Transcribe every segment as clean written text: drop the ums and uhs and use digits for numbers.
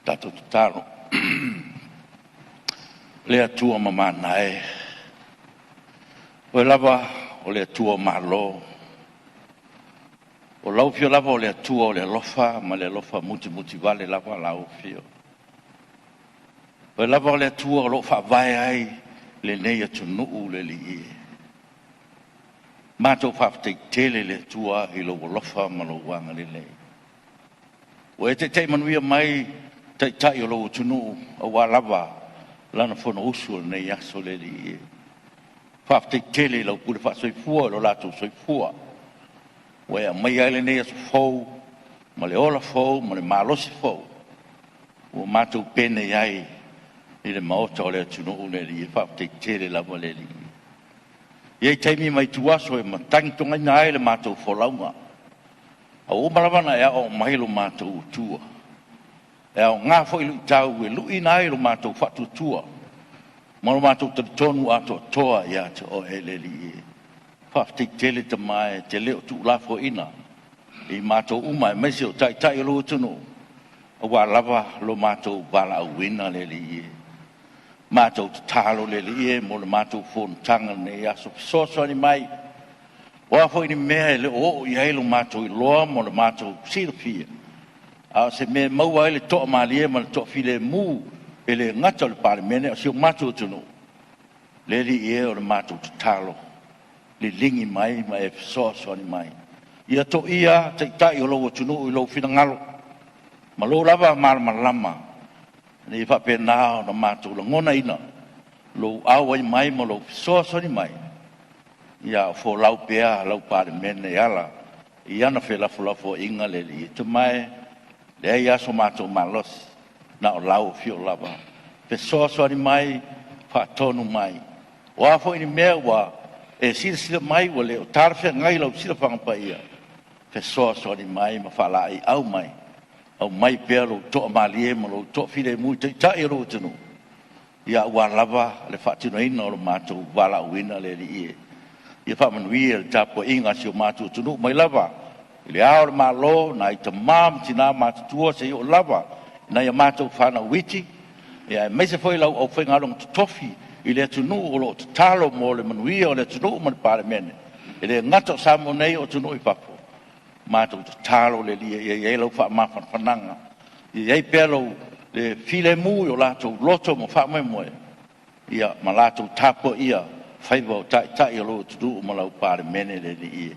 Tato talo. Le atua mamana e. O lava o le atua malo. O lau fio lava o le atua o le lofa, ma le lofa muti vale lava lau fio. O lava o le atua o lofa vai ai le nei atu nuu le li e. Mato whafte tele le atua i lo lofa ma lo wanga le lei. O e te manuia mai tai o lo tunu o wa lava lana fono usu nei aso le li e. Whafte tele lo kule wha soifua lo lato soifua. O e mai ai le nei aso fau, ma le ola fau, ma le malosi fau. O mato pene ai i le maota o le tunu le li e whafte tele lava le li. Iei taimi mai tuaso e matangitonga ina ai le mato folaunga. A o malawana e o mahilo mato utua. E o ngā fo ilu tau e lui nai lo mato fatu tua. Malo mato tonu ato toa i ato o heleli e. Whaftik tele te mai te leo tu lafo ina. I mato uma e mesi o tai lo tunu. O wa lava lo mato bala uina leli e. Mato talo leli e mo lo mato fon tanga ne aso soso ni mai. Wa fo ni mea le o i helo mato i loa mo lo mato silfia. A se me maua ele to malie ma to file mu ele ngata le parlemene o se mato tunu le li e o mato talo le lingi mai ma e so ni mai ia to ia te tai o lo tunu i lo fina ngalo ma lo lava mal lama ni fa pena no mato lo ngona ina lo awa mai ma lo so ni mai ia fo lau pea lau parlemene ala ia na fe la fo inga le li te mai le ia so mato malos na o lau fio lava pe so ni mai fa tonu mai wa fo ni me wa e sila mai wa le o tarfe ngai lau sila fanga pa ia pe so ni mai ma fa la i au mai pe lo to malie mo lo to file mu te tai ro tunu ia wa lava le fa tino ina o mato wala wina le li ia fa manuia le tapo inga si o mato tunu mai lava le ao ma lo na i tamam tina ma tua se o lava na ia matou fana witi ia me se foi lau o foi ngalong tofi i le tunu o lo talo mo le manuia o le tunu mo le parlemene i le ngato samo nei o tunu i papo matou talo le lia ia lau fa ma fananga ia pelo le file mu o latou loto mo fa mo ia ma latou tapo ia faiva tai o lo tunu mo lau parlemene le ia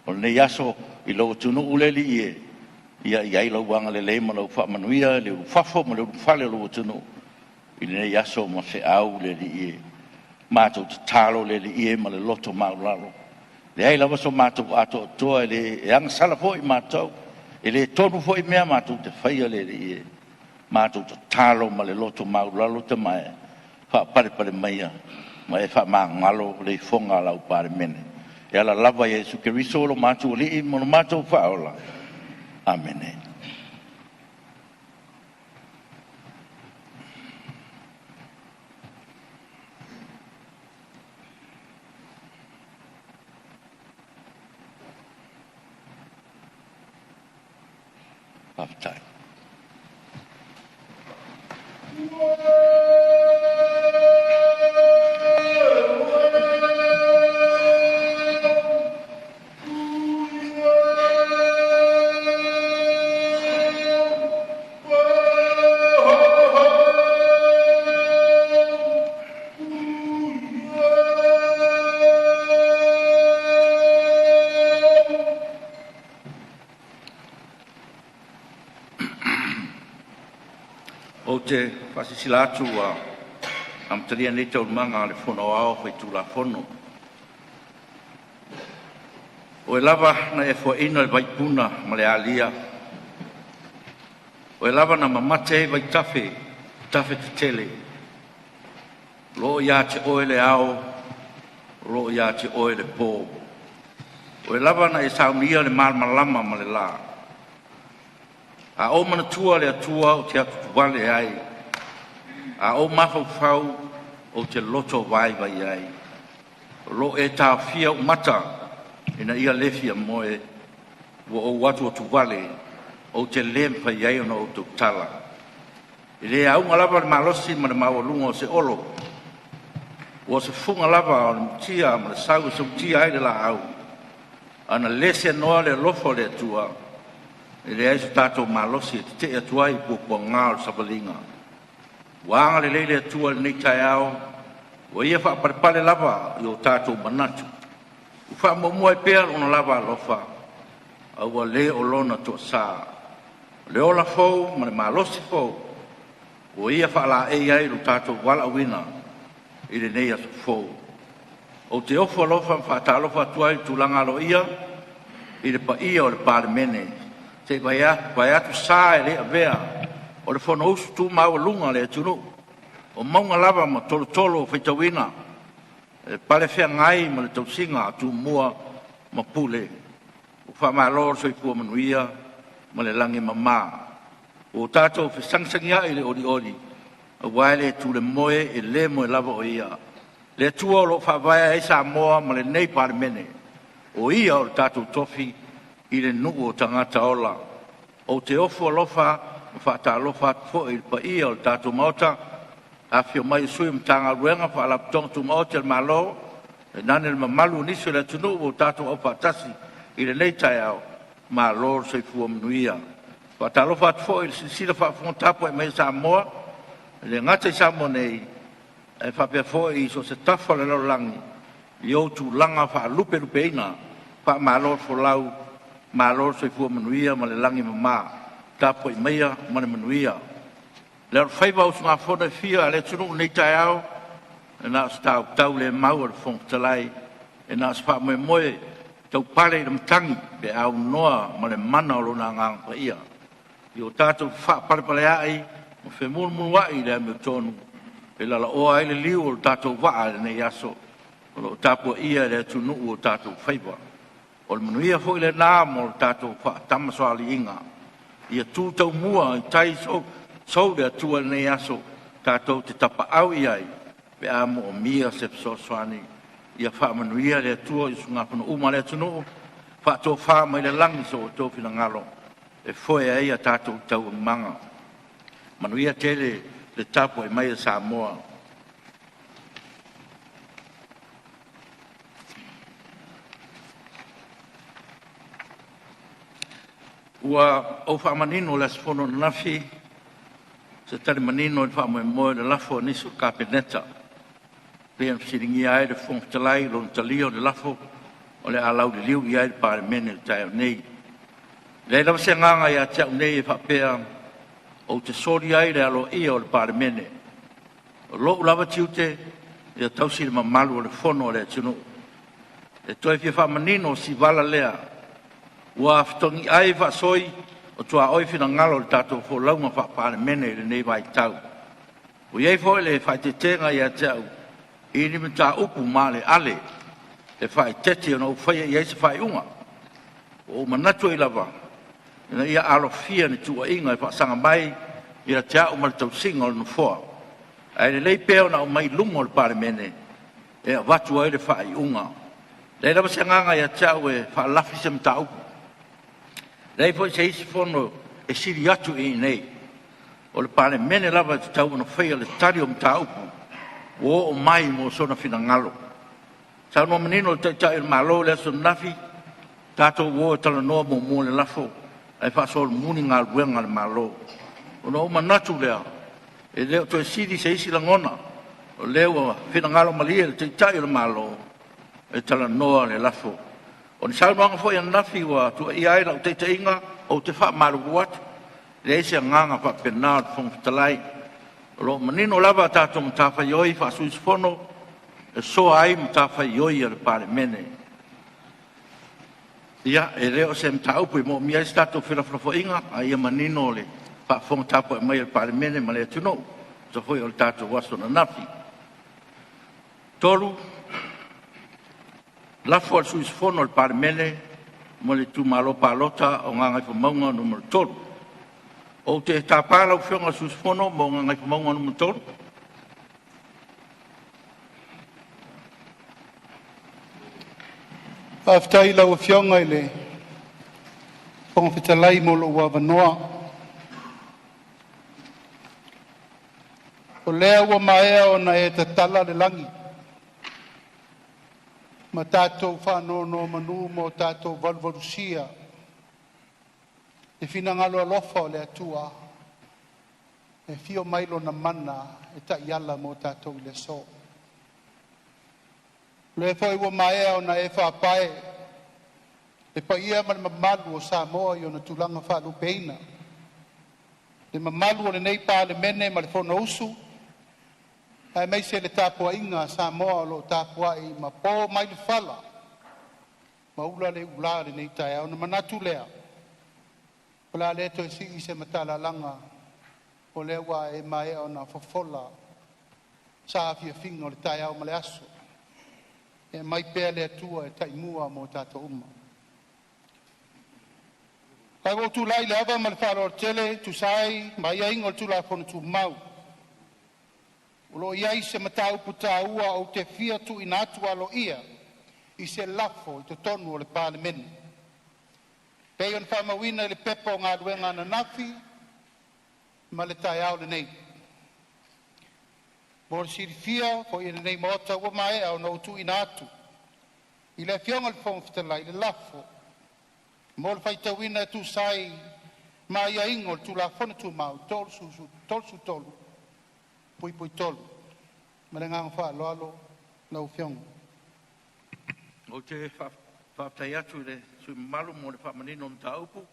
o nei aso i lo tunu uleli e ia lo wanga le ma lo fa manuia le fafo mo le fale lo tunu i ne yaso mo se au le e mato talo le e ma le loto maulalo le ai lava so mato ato to le yang sala foi mato e le tonu foi me mato te faia le e mato talo ma le loto maulalo te mai fa pare mai ma e fa mangalo le fonga la pare mene e ala lava Yesu Keriso lo mato li mo mato faola amen half time te pasisilatu a am taria nei tau manga le fono ao fai tu la fono o lava na e fo ina vai puna ma le alia o lava na mamate vai tafe te tele lo ia te oele ao lo ia te oele po o lava na e saumia le malama ma le la a o mana tua le atua o te atu wale ai. A o mafau fau o te loto vai ai. Lo e ta fia o mata ina ia lefia moe o watu o tu wale o te lempa iai o tu tala. le au lava le malosi ma le mawalunga o se olo o se funga lava o tia ma le sau se tia ai le la au ana lese noa le lofo le tua le ai stato malosi te atua i po ngal sabalinga wanga le le tua le tai au o ia fa pale lava yo tato manatu fa mo mo e per ona lava lofa au le olona to sa le ola fo ma le malosi fo o ia fa la e ai lo tato wala wina i le nei aso fo o te ofo lofa fa talo fa tuai tulanga lo ia i le pa ia o le palemene te vai atu sa e le avea o le fono usu tu maua le tunu o maunga lava ma tolo tolo feitawina e pale fea ngai ma le tausinga tu mua ma pule o fa ma lor soi pua manuia ma le langi mama o tato fe sangsangia i le ori o waile tu le moe e le moe lava o ia le tua lo fa vai e sa moa ma le nei palemene o ia o tato tofi i le nuu o tangata ola o te ofo lofa fa ta lofa fo i pa ia o tato mota a fio mai sui mtanga ruenga fa la tong tu mota el malo e nane el mamalu niso le tunu o tato o patasi i le nei tai au ma lor se fu mnuia fa ta lofa fo i sila fa fon tapo e mai sa moa le ngata sa mo nei e fa pe fo i so se tafa le lo langi yo tu langa fa lupe ina fa ma lor fo lau ma lor se fu manuia ma le langi mama tapo i meia ma le manuia le faiva us nga fo de fia le tunu nei tai au na sta tau le mau le fon talai e na spa mo moe tau pale le mtangi pe au noa ma le mana lo na nga pa ia yo tato fa pale ai mo fe mul wa i le me tonu e la o ai le liu tato va ne yaso lo tapo ia le tunu o tato faiva o le manuia foi le nā mo tato fa tamaso ali inga ia tu tau mua i tai so le tua nei aso tato te tapa au iai pe amo o mia se soani ia fa manuia le tua i sunga pono uma le tunu fa to fa mai le langi so to fina ngalo e foi ai a tato tau manga manuia tele le tapo e mai sa moa ua o fa manino le sfono nafi se tali manino le fa mo le lafo ni su kapineta le siringi ai le fon talai lo talio le lafo o le alau le liu ia le par mene tai nei le la se nganga ia tau nei fa pea o te sori ai le alo ia o le par mene lo lava tiute ia tau si le mamalu le fono le tunu e toi fa manino si vala lea wa ftongi ai va soi o tua oi fina ngalo le tato fo launga fa pale mene le nei vai tau o iei fo le fai te tenga ia tau i ni mta upu male ale e fai tete no fai iei se fai unga o manatu i lava ina ia alo fia ni tua inga e fa sanga mai i la tea umal tau singa o no foa ai le lei peo na o mai lungo le pale mene e a watu ai le fai unga le lava se nganga ia tau e fa lafi se mta upu lei foi se isi fono e siri atu i nei o le pale mene lava te tau no whaia le tari o mta upu o mai mo sona fina ngalo sa no menino te tai il malo le son nafi tato wo tala no mo le lafo ai fa sol muni ngal buenga le malo o no manatu lea e leo to siri se isi langona o leo fina ngalo mali te tai il malo e tala no le lafo o ni sau noanga foi nafi wa tu i ai la te inga o te fa maru wat le se nganga fa penal fong talai lo manino lava tato mtafa yoi fa su fono e so ai mtafa yoi al pale mene ia e leo se mtau pu mo mi stato fila fo inga ai manino le fa fong tapo mai al pale mene ma le tuno so foi o tato waso na nafi tolu la forza is fono al parmene mo le tu malo palota o nga fo monga numero 3 o te tapala o fionga sus fono mo nga fo monga numero 3 aftai la o fionga ile pong fitalai mo lo wa banoa lea ua maea ona e tatala le langi. Ma tātou whanono manu mo tātou valvalusia. E finangalo alofa o le atua. E fio mailo na mana e ta iala mo tātou le so. Le foi ua maea ona e whapae. E pa ia ma le mamalu o Samoa i ona tulanga whalupeina. Le mamalu o le nei pā le mene ma le whono usu. Ai mai se le tāpua inga Samoa lo tāpua i ma pō mai le whala. Ma ula le ula le nei tai au na manatu lea. Pala le to si i se matala langa. O le ua e mai o na fofola. Sa fia finga o le tai au ma le aso. E mai pēa le atua e taimua mo tātou uma. Kai o tu lai le ava ma le wharo tele, tu sai, mai a ingo tu la fono tu mau. Ulo iai se matau puta ua o te fia tu inatu alo ia, i se lafo i te tonu o le pālemeni. Pei on whamawina le pepa o ngā ruenga na nafi, ma le tai au le nei. Mor siri fia, ko i le nei maota ua mai au no tu inatu. I le fionga le whongwhitala, i le lafo. Mor whaitawina tu sai, ma ia ingo tu la fona tu mau, tolu su tolu. Pui tolu. Marengang wha loalo lau whiong. O te whaftai atu le sui malu mo le whamanino na taupu,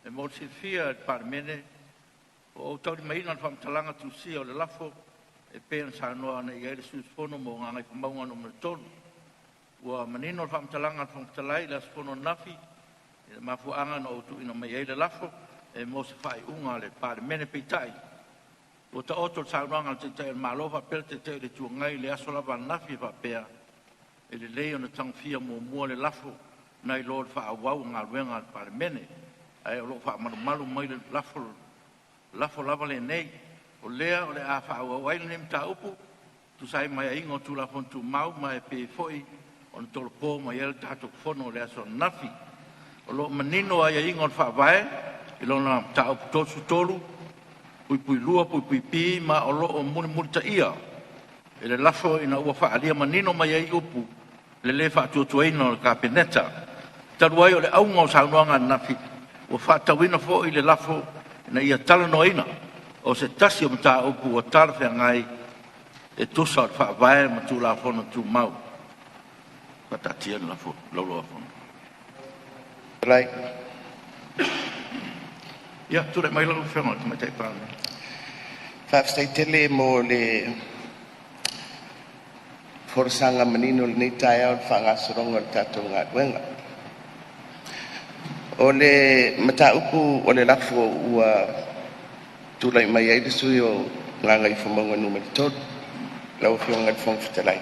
e mo le silfia e parmene, o tauri maina le whamtalanga tu sia o le lafo, e pēna sa noa ana i aere sui whono mo ngā ngai whamaunga no mele tonu. Ua manino le whamtalanga le whamtalai le asfono nafi, e le mafuanga na o tu ina mai aere lafo, e mo se whai unga le parmene peitai. O ta oto sauranga te te malova pel te te le tuangai le aso lava nafi va pea. E le leo na tangfia mo mua le lafo na i lor wha awau ngā ruenga al parmene. Ai o lo wha malu mai le lafo lava le nei. O lea o le a wha awau ai le nem ta upu. Tu sai mai a ingo tu lafon tu mau mai pe foi. O na tolo pō mai el tato fono le aso nafi. O lo manino ai a ingo wha vae. I lo na ta upu tosu tolu. Pui lua, pui pi, ma o lo o muni ta ia. E le lafo ina ua whaalia manino mai ai upu, le whaatuatuaina o le kapeneta. Taruai o le aunga o saunoanga nafi, ua whaatawina fo i le lafo ina ia tala noina, o se tasi o mta upu o tala whea ngai, e tusa o le whaavae ma tu la fono tu mau. Whatatia le lafo, lauloa fono. Right. Ia, tu le mai lau whenga, tu mai tei pāne. Whafstai tele mo le forsanga manino le nei tai au whangasoronga le tātou ngā ruenga. O le mata upu o le lafo ua tūlai mai ai sui o ngā ngai whamaunga numeri tōru, lau whionga le whongwhitalai.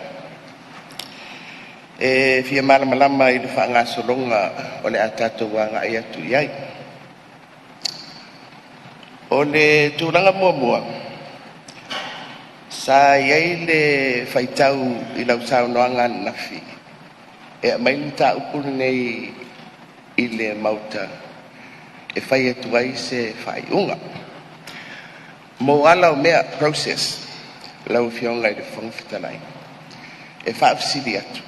E fia malamalama i le whangasoronga o le a tātou wā ngā ia tu iai. O le tūranga mua, sa iai le whaitau i lau saunoanga nafi, e mai ni tā upuri nei i le mauta, e whai atu ai se whai unga. Mo ala o mea process, lau whionga i le whongwhitalai, e whaafsiri atu.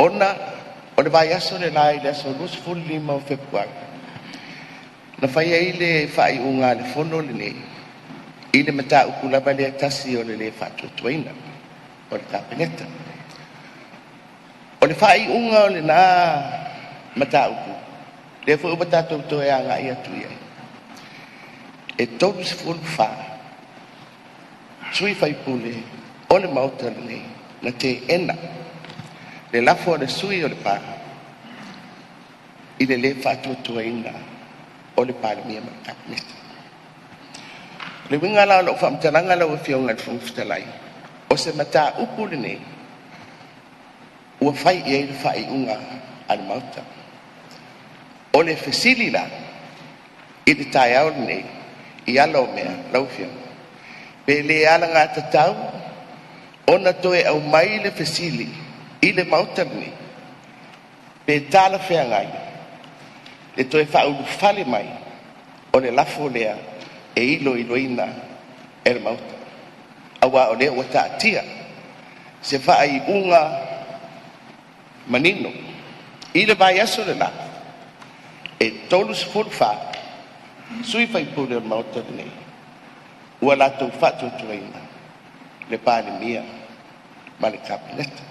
Ona, o le vai aso le lai le aso lus fulli mau Februari, na whai ai le whai unga le whono le nei, i le mata uku lava le atasi o le whatuatuaina, o le kapeneta. O le whai unga o le nā mata uku, le whu upa tātou toe a ngā ia tui ai. E tōru se fulu wha, sui whai pule, o le mauta le nei, na te ena, le lafo o le sui o le pā, i le whatuatuaina, o le pālemia ma kapeneta. Le winga la lo whamtaranga la whionga le whongwhitalai. O se mata upu le nei, ua whai i le whai unga al mauta. O le whesili la, i le tai au le nei, i ala o mea, lau whionga. Pe le ala ngā tatau, ona toe au mai le whesili, i le mauta le nei. Pe tala whea ngai, le toe whaulu whale mai, o le lafo lea, e ilo ina e le mauta. awa o le ua taatia se faaiʻuga manino i le vaiaso le la e 34 sui faipule o le maota lenei ua latou faatuatuaina le palemia ma le kabineta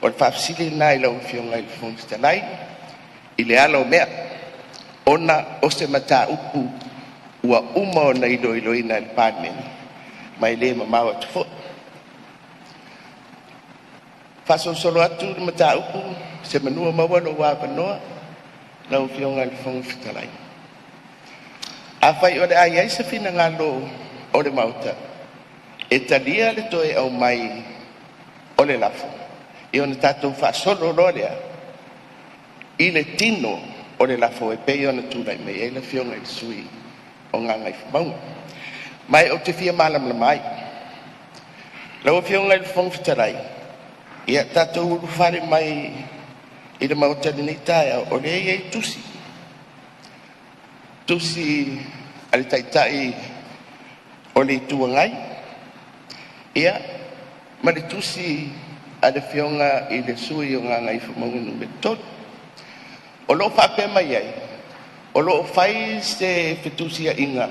o le faafesili lenā i lau fioga i le fogitalai i le ala o mea ona o se mataupu ua uma ona iloiloina i le palemene mai lē mamau atu foʻi faasolosolo atu le mataupu se manua maua lou avanoa lau fioga i le fogitalai afai o le ai ai se finagalo o le mauta e talia le toe au mai o le lafo i ona tatou faasolo loa lea i le tino o le lafo e pei ona tulai mai ai le fioga i le sui o gaga i famauga mai o te fia malamalama ai lau fioga i le fogitalai ia tatou ulufale mai i le mauta lenei taea o le ai ai tusi a le taʻitaʻi o le ituagai ia ma le tusi a le fioga i le sui o gaga i famauga numere 3 o loo faapea mai ai o loo fai se fetusiaʻiga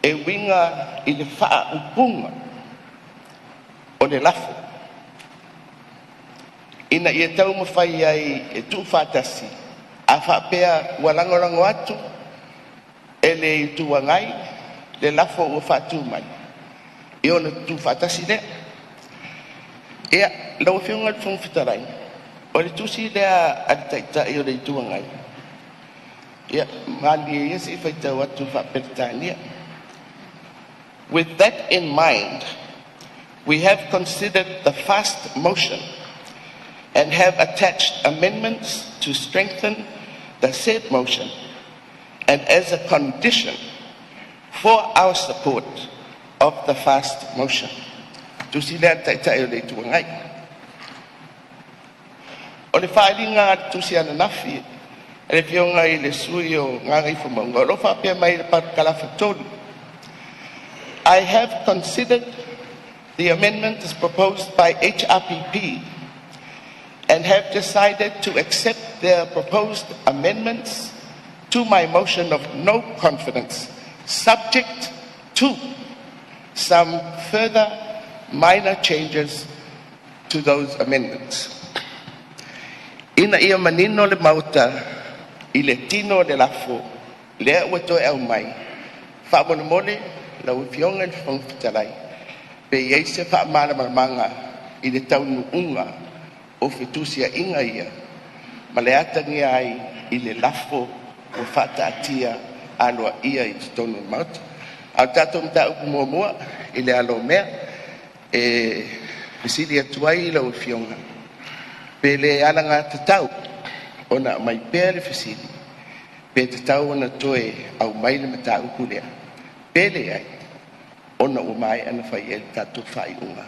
e uiga i le faaupuga o le lafo ina ia taumafai ai e tuufatasi a faapea ua lagolago atu e le ituagai le lafo ua faatū mai i ona tufatasi lea ia lau fioga le fogitalai o le tusi lea a le taʻitaʻi o le ituagai ia malia ia seʻi faitau atu faapeletania. With that in mind, we have considered the fast motion and have attached amendments to strengthen the said motion and as a condition for our support of the fast motion. Tusi lea taʻitaʻi o le ituagai. O le whaelinga tusi ana nafi, e le fionga i le sui o nganga i whamanga. O lo whapea mai le parakalafa tolu. I have considered the amendment as proposed by HRPP and have decided to accept their proposed amendments to my motion of no confidence, subject to some further minor changes to those amendments. Ina ia manino le mauta i le tino le lafo lea ua toe au mai faamolemole lau fionga i le fogitalai pe iai se faamalamalamaga i le taunuuga o fetusiaʻiga ia ma le atagia ai i le lafo ua faataatia aloaʻia i totonu le mauta au tatou mataupu muamua i le alo mea e fesili atu ai i lau fionga pe le alaga tatau ona mai pea le fesili pe tatau ona toe au mai le mataupu lea pe leai ona ua mai ana fai e le tatou faaiʻuga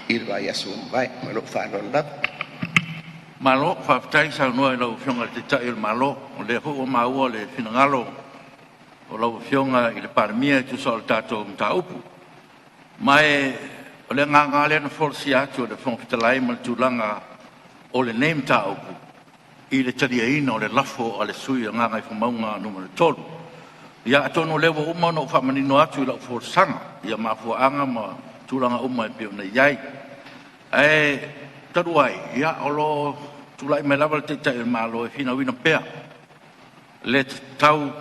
i le vaiaso mavae ma loo faaloa lava malo faafetai saunua i lau fioga le taʻitaʻi o le malo o lea foʻi ua maua le finagalo o lau fioga i le palemia e tusa o le tatou mataupu ma e o le agaga lea na folosia atu o le fogafitalai ma le tulaga o le nei mataupu i le taliaina o le lafo a le sui o gaga i famauga numero 3 ia atonu lea ua uma ona ua faamanino atu i lau folosaga ia mafuaaga ma tulaga uma e pe ona iai e talu ai ia o lo tulaʻi mai lava le taʻitaʻi o le malo e finauina pea le tatau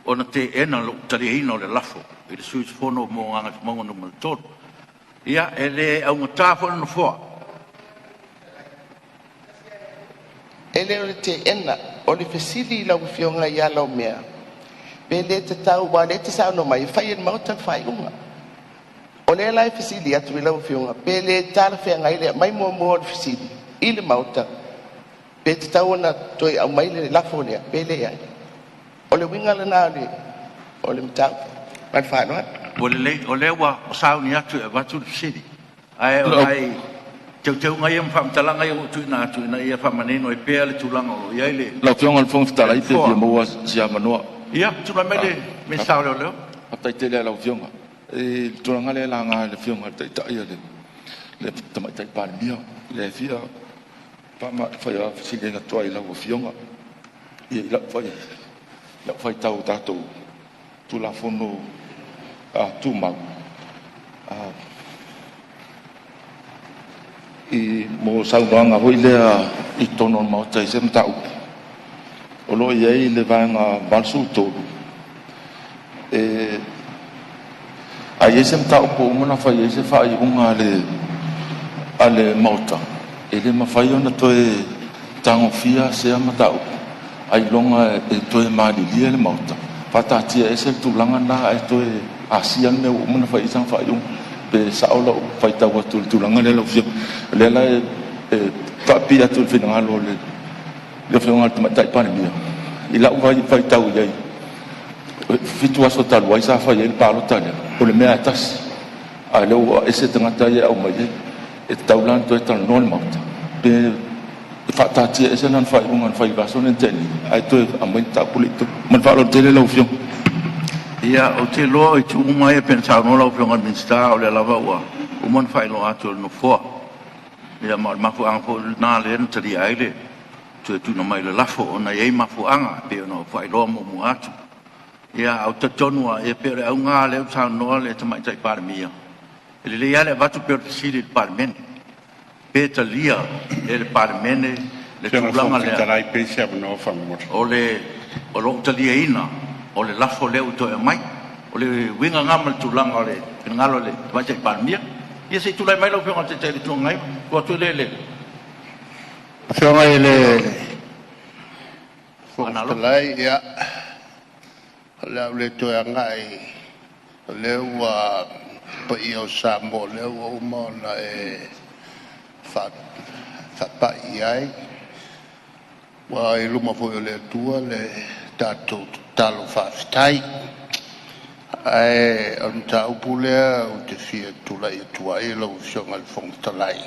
ona teena loo taliaina o le lafo i le sui fono mo gaga i famauga numero 3 ia e le augatā foʻi lona foa e leo le teena o le fesili i lau fioga ia lau mea pe le tatau ua le tasauno mai fai e le mauta le faaiʻuga o lea lai fesili atu i lau fioga pe le talafeagai lea mai muamua o le fesili i le mauta pe tatau ona toe au mai le lafo lea pe leai o le uiga lana o le mataupu ma le faaloa o lea ua sauni atu e vatu le fesili ae o ai teuteuga ia ma faamatalaga ia ua tuuina atu ina ia faamanino e pea le tulaga o iai le lau fioga le fogitalai te fia maua sia manoa ia tula mai le mesao leoleo ataite lea lau fioga e tulanga le langa le fionga te ta ia le tama te pa mia le fia pa ma fa ya si le na toa ila o fionga i la fa tau tato tu la fono a tu ma i mo saunga hoi lea i tono mau tai sem tau o lo iei le vanga balsu tolu a iei sem tau po umana fa iei se fa i unga ale mauta e le mawhai ona toe tango fia se ama tau ai longa e toe maalilia le mauta whatatia e se tulanga na e toe asian me umana fa i sang fa i unga pe saola fai tau atu tulanga le fio le la fa pia tu fina lo le fio ngal tai pani mia i la fai tau ia fitu aso tal wai sa fa il palo tanya o le mea tas a le o ese tangata ia o mai e tau lan to tal non mauta pe fa tati ese nan fai ungan fai vaso nen teni ai to amenta pulito man fa lo tele lo fio. Ia o te loa i tu umai e pensau no lau whionga minsta o le lava ua uman whai lo atu no fua ia mafu anga po nā le tari aile tu e tuna mai le lafo o na iei mafu anga pe o no whai loa mu atu ia au te tonua e pere au ngā leo tau noa le tamai tai paramia e le ia le vatu pere te siri le paramene pe ta lia e le paramene le tūlanga lea o lo ta lia ina o le lafo leo to e mai o le winga ngama tulanga o le ngalo le vai te palmia ia se tulai mai lo pe ngate te tu ngai ko tu le fionga ele tulai ia le to ngai le wa pa io sa mo le o mo na e fa pa iai wa i luma fo le tua le tato talo whaafitai ai on ta upulea o te fia tula i tua e lau fionga le whongtalai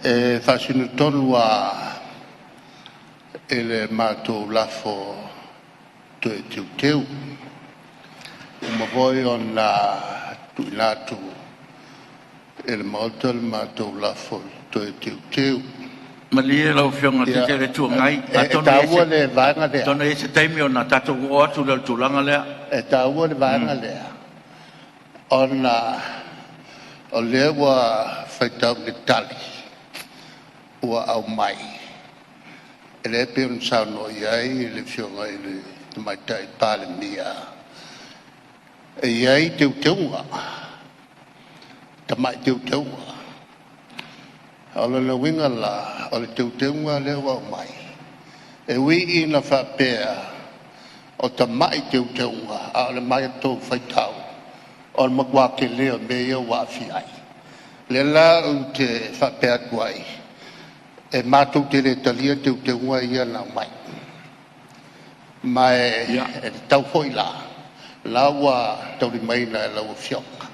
e whasinu tonu a ele mātou lafo to e tiu teu umavoi on la tuinatu ele mātou mātou lafo to e tiu teu Malia lau whionga te tere tua ngai. E tāua le vanga lea. Tona e se taimi o nā tato o atu le tulanga lea. E tāua le vanga lea. Ona o lea wa whaitau le tali. Ua au mai. E le pe un sauno iai le whionga i le maitai pāle mia. E iai teu teunga. Tamai teu teunga. Ala le winga la, ala teu teunga le wa mai. E wi ina whapea, o ta mai teu teunga, ala mai tau whaitau, o magwa ke leo mea wa fiai. Le la u te whapea kuai, e mātou te le talia teu teunga ia na mai. Mai, e tau hoi la wa tau li mai na la wa fionga.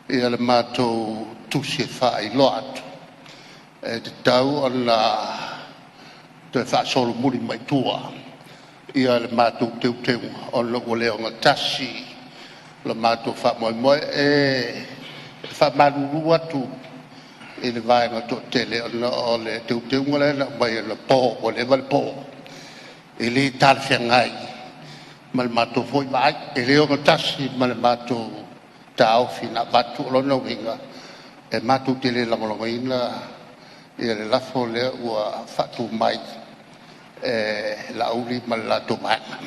Ia le mātou tusi whai lo atu. E te tau o la te whaasolo muri mai tua ia le mātou teu teu o loko leo ngā tasi le mātou wha moe moe e wha maruru atu e le vai ngā tō tele o le teu teu ngā le mai le pō o le wale pō e le tāwhia ngai ma le mātou fōi vai e leo ngā tasi ma le mātou tāo whina watu o lona winga e mātou tele langolonga ina ia le lafo lea ua whatu mai la uli ma la tomana.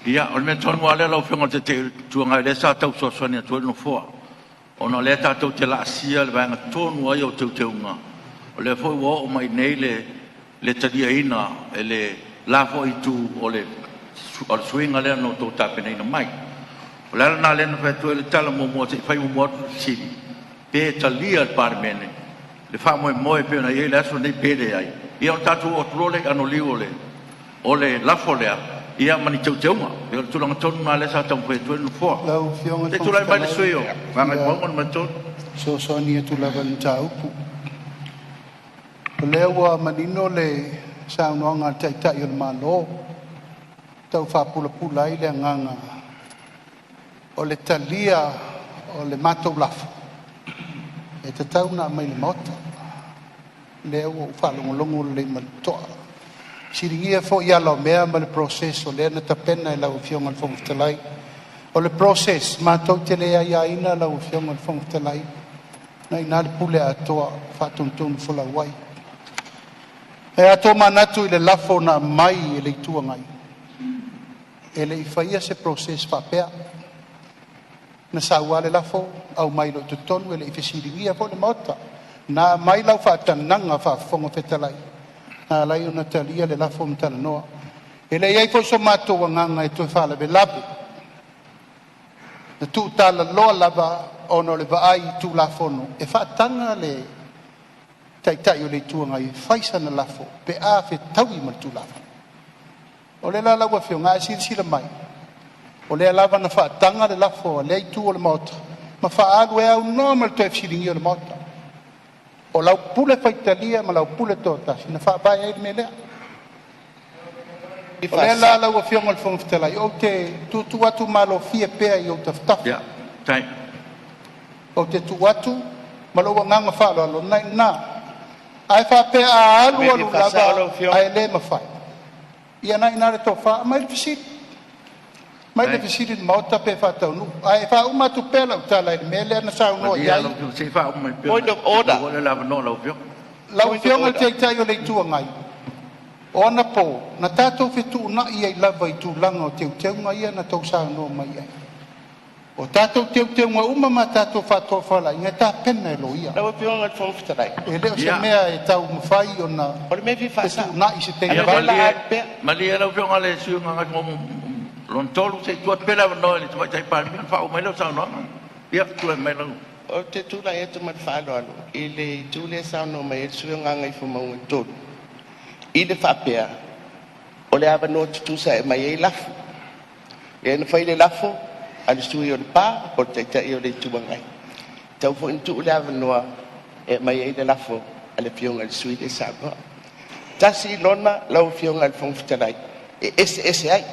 Ia, o le mea tonu ale lau whionga te tuangai le sa tau soaswani a tuanu fua. O na le tātou te la asia le vanga tonu ai o teu teunga. O le fwoi wa o mai nei le taria ina e le lafo i tu o le swinga lea no tō tāpena ina mai. O le ala nā lena whaitua le tala mua te whai mua siri. Pe talia al parmene. Le fa moe pe na ye la so nei pele ai ia on tatu o trole ano liu o le lafo lea ia mani tau teunga ia tu langa tonu na le sa tau pe tu no fo te tu lai mai le suio va mai mo mo ton so ni tu la van tau pu le wa manino le sa no nga tai tai o malo tau fa pula pula i le nganga o le talia o le matou lafa e tatau na mai le mota le o whalongolongo le malitoa siringia fo ia lau mea ma le proceso le na tapena e lau fionga le whangtalai o le process matou te lea iaina lau fionga le whangtalai na ina le pule atoa whatuntunu fula wai e ato manatu i le lafo na mai e le itua ngai e le ifaia se process whapea na saua le lafo au mai lo tutonu e le ifesiringia fo le mota na mai lau whaatananga whaafonga whetalai na lai ona talia le lafo mtala noa e le iai fo so mato wanganga e tue whala be labi na tu tala loa lava ono le vaai tu lafono e whaatanga le taitai o le tuanga i whaisa na lafo pe a fe taui ma tu lafo o le la laua fio ngā sila mai o le lava na whaatanga le lafo le tu o le mota ma whaalu e au normal tu e fsiringi o le mota o lau pule whaitalia ma lau pule tōtasi na whaapai e me lea o le la laua fio ngal whangwhitelai o te tu atu malo fia pea i o te whtafu o te tu atu ma lau nganga whaalo alo nai nā ai whapea a alu alu lava ai le ma whai ia nai nare tō wha mai le fisiri mai le fisiri mauta pe whatau nu ai wha umatu pela utala i me lea na sao noa iai point of order lau fionga te tai o le tua ngai o na po na tātou whetu na i ai lava i tū langa o teu teu ngai ia na tau sao noa mai ai o tātou teu teu ngā uma ma tātou whātua whala inga tā pena e lo ia Lau pionga te whangwhitarai. e leo se mea e tau mawhai o na O le me fi whasa. whetu na i se te Malia lau whionga le siunga ngai mo lon tolu se tuat pela no le tuai tai pa mi fa o mai lau sa no ia tu mai lau O te tula e tu mat whaalo alo. I le tule sao no mai e sui o ngangai whamau e tolu. I le whapea. O le awa no tutusa e mai e lafu. E na whai le lafu. Al sui o le pā, o te tai o le tuangai. Tau fo intu le awa noa e mai e le lafu. Ale fionga le sui le sāpua. Tasi lona lau fionga le whangwhitarai. E ese ai.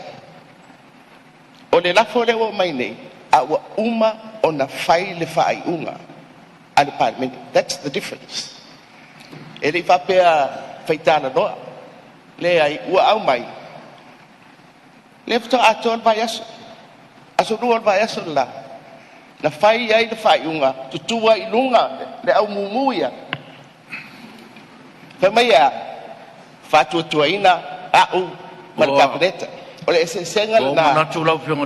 O le lafu le o mai nei. A ua uma o na whai le whai unga. Ale parliament. That's the difference. E le whapea whaitana noa. Le ai ua au mai. Le fta aton vai aso. Aso rua vai aso la. Na whai ai le whai unga. Tutua i lunga. Le au mumuia. Whamai whatuatua ina au ma le kabineta. O le esensenga na o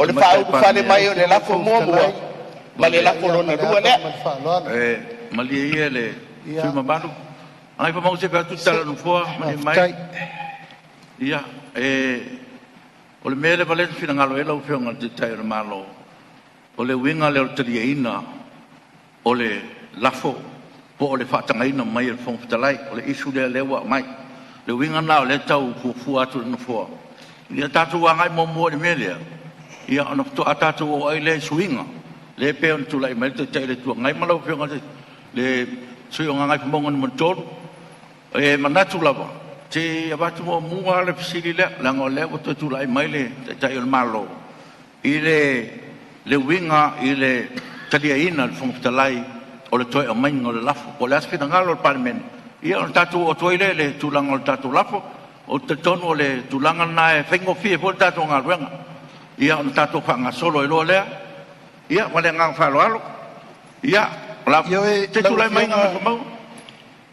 le whauru whale mai o le lafo mua ma le lafo lona rua lea. Malia ia le sui mamalu ai pa mau se pa tu tala no fo mai ia o le mele vale fina ngalo ela o fionga te tai o malo o le winga le o tria ina o le lafo po o le whatanga ina mai el fong fitalai o le isu le lewa mai le winga na o le tau fu atu no fo ia tatu wa ngai mo mo le mele ia ona to atatu o ai le swinga le pe on tu lai mai te tai le tu ngai malo fionga le sui o ngai mo ngon tolu e manatu lava te abatu mo mua le fisili le la ngole o tu lai mai le tai o malo le winga ile talia ina le fong fitalai o le toi o mai ngol lafo o le aspi ngalo le parliament ia on tatu o toi le tu langol tatu lafo o te tono le tu langa na e fengo fie po tatu ngaruenga ia on tatu fanga solo e lo lea ia wale ngang falo alo ia la te tu lai mai ngalo mau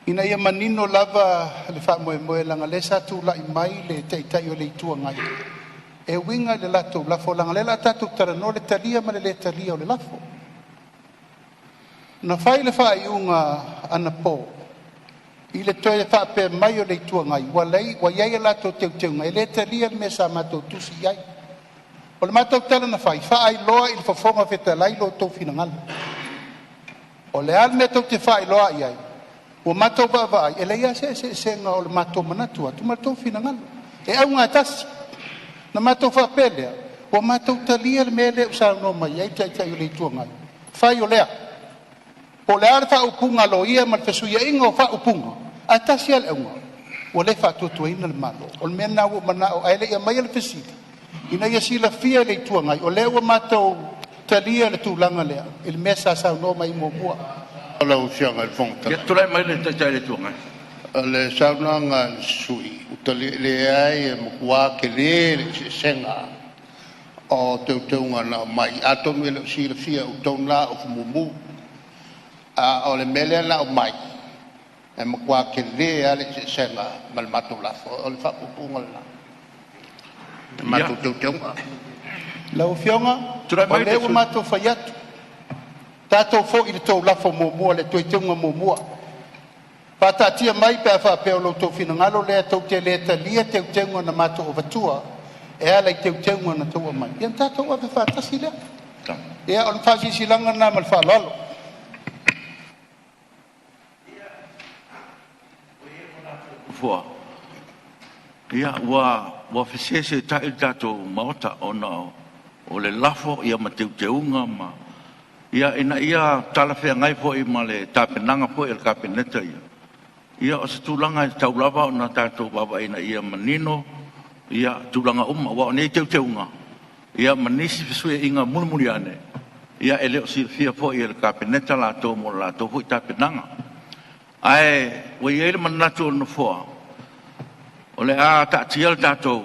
ina ia manino lava le wha moe langa le sa tu lai mai le teitai o le itua ngai e winga le lato lafo langa le la tatu tara no le talia ma le talia o le lafo na fai le wha iunga ana po i le toi le wha pe mai o le itua ngai wa iai e lato teu ngai le talia le mesa mato tusi iai o le mato tala na fai wha ai loa i le fafonga feta lai lo tau fina ngalo o le al me tau te wha ai loa iai o mato va e le ia se nga o le mato manatua tu mato fina ngalo e au ngā tasi na mato wha pelea o mato talia le mele usa no mai ai tai o le itua ngai whai o lea o le ar wha upunga lo ia ma le fesuia inga o wha upunga a tasi al eunga o le wha tuatua ina le malo o le mena o mana o aile ia mai le fesita ina ia sila fia le itua ngai o le ua mato talia le tūlanga lea, il mesa sa no mai mo mua. Ala usianga le fonta. Ia tulai mai le tai le tuanga. Le saunanga sui. Utali le ai e mukua ke le senga. O teunga na mai. Ato me le sila fia utona o fumumu. O le mele na o mai. E mukua ke le ale senga mal matu lafo. O le whapupunga la. Matu teunga. Lau fionga, o le ua mātou whai atu. Tātou fo i le tau lafo mōmua, le toi teunga mōmua. Pātātia mai pēr whapeo lo tau whinangalo lea tau te lea ta lia teu teunga na mātou o vatua. E ala i teu teunga na tau mai. Ian tātou ave whātasi lea. Ea on whāsisi langa nā mal whālalo. Fua. Ia wa whesese tai tātou maota o le lafo ia ma teunga ma. Ia ina ia tala whea ngai po i ma le tāpenanga po i le kāpeneta ia. Ia o se tūlanga i tau lava o na tātou baba ina ia manino. Ia tūlanga wa o nei teunga. Ia manisi fesue inga mulimuli ane. Ia ele o silfia po i le kāpeneta la tō mo la tō po i tāpenanga. Ai, wa ia ele manatu o na fua. O le a tātia le tātou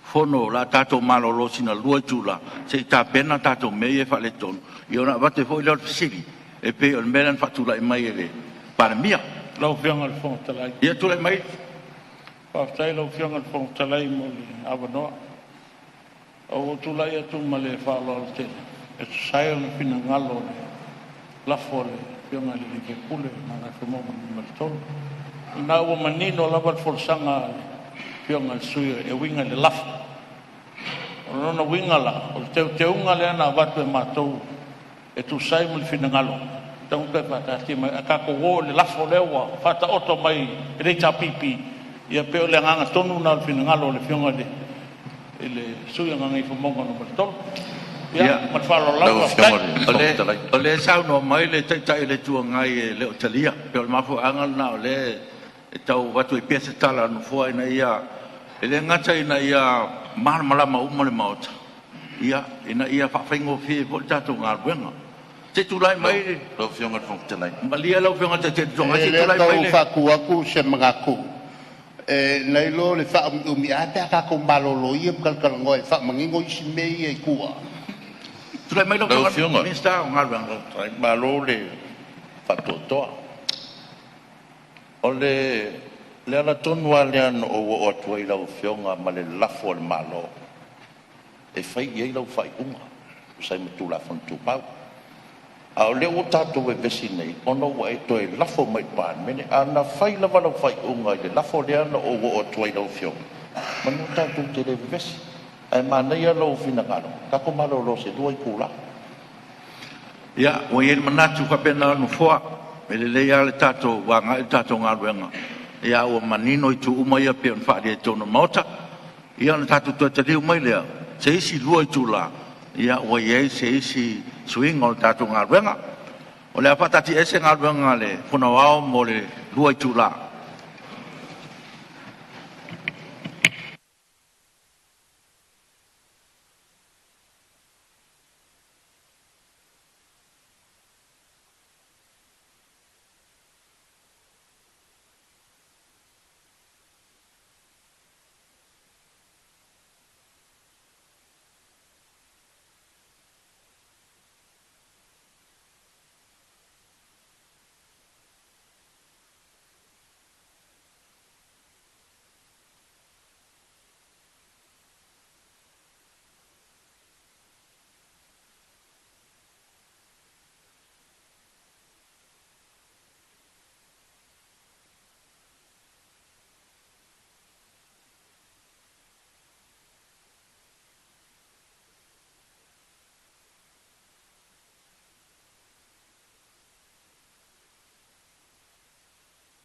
fono la tātou malolo sina lua tūla. Se tā pena tātou mei e whale tonu. I ona wate fo i leo fisiri. E pe o le melan whatula i mai e le paramia. Lau whianga le whongatalai. Ia tūla i mai. Whaftai lau whianga le whongatalai mo le awanoa. O tūlai atu ma le whaaloa le tene. E tu sai o le whina ngalo le lafo le whianga le ke pule. Nanga whimonga ni maritolo. Nā ua manino lava le wholesanga le whianga le suia e winga le lafo. O nona winga la. O le teunga le ana watu e mātou. E tu sai mo le whina ngalo. Tau kai whātātia mai. A kako wō le lafo lewa. Whāta oto mai e reita pipi. Ia peo le nganga tonu na le whina ngalo le whianga le. E le suia ngangai whamonga no maritolo. Ia, matwhalo lau. O le sauno mai le taitai le tua ngai e leo talia. Peo le mafu angal na o le e tau watu i piasa tala no fua ina ia. E le ngata ina ia malama uma le maota. Ia, ina ia whawhaingo fie po le tātou ngā ruenga. Te tūlai mai. Lau whionga whongatalai. Malia lau whionga te tonga. E le tau whakuaku se mga ku. E nei lo le wha umi ate a kako malolo ia mkalkalango e wha mangingo isi mei e kua. Tūlai mai lau whionga. Minsta o ngā ruenga. Trai malo le whatotoa. O le ala tonu alean o atua i lau whionga ma le lafo le malo. E whai iei lau whai unga. Usai matu la whantu pau. A o leo tātou e vesi nei, ono wa e toi lafo mai pān, mene ana whai lava lau whai unga i le lafo leana o atua i lau whionga. Manu tātou te le vesi. Ai mānei a lau whina ngaro. Kako malo lo se dua i kūla. Ia, o ieri manatu whapena anu fua. Me le lea le tātou wanga i tātou ngā ruenga. Ia o manino i tu umai a pia nwhaari e tōna maota. Ia na tātou tua te riu mai lea. Se isi lua i tū la. Ia o iei se isi suinga o tātou ngā ruenga. O le apatati ese ngā ruenga le puna wao mo le lua i tū la.